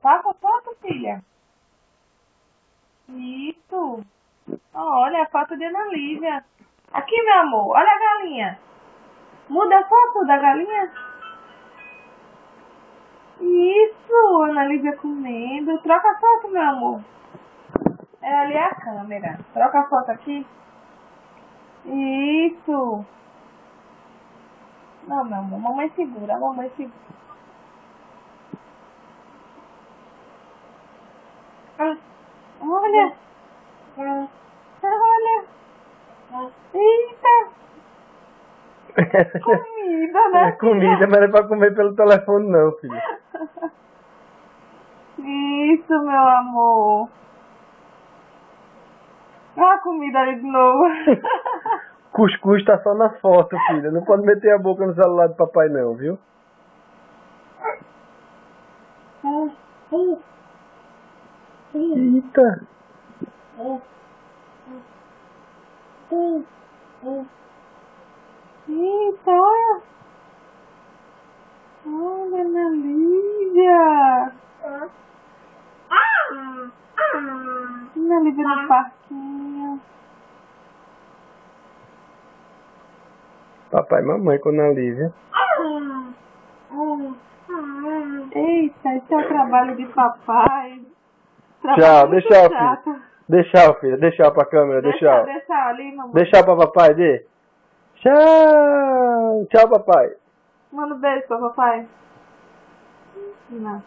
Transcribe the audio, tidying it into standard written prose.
Passa a foto, filha. Isso. Olha a foto de Ana Lívia. Aqui, meu amor. Olha a galinha. Muda a foto da galinha. Isso, Ana Lívia comendo. Troca a foto, meu amor. É ali a câmera. Troca a foto aqui. Isso. Não, meu amor. Mamãe segura. Mamãe segura. Olha. Olha. Eita. Comida, né? É comida, mas não é pra comer pelo telefone não, filho. Isso, meu amor. Olha a comida ali de novo. Cuscuz tá só na foto, filha. Não pode meter a boca no celular do papai não, viu? Eita. Eita, olha. Olha, Ana Lívia. Ana Lívia no parquinho. Papai e mamãe com Ana Lívia. Eita, esse é o trabalho de papai. Tchau, muito deixa, chato. filho. Deixa, filha. Deixa pra câmera, deixa. Deixa ali, mamãe. Deixa pra papai, dê. Tchau. Tchau, papai. Manda um beijo pra papai. Não.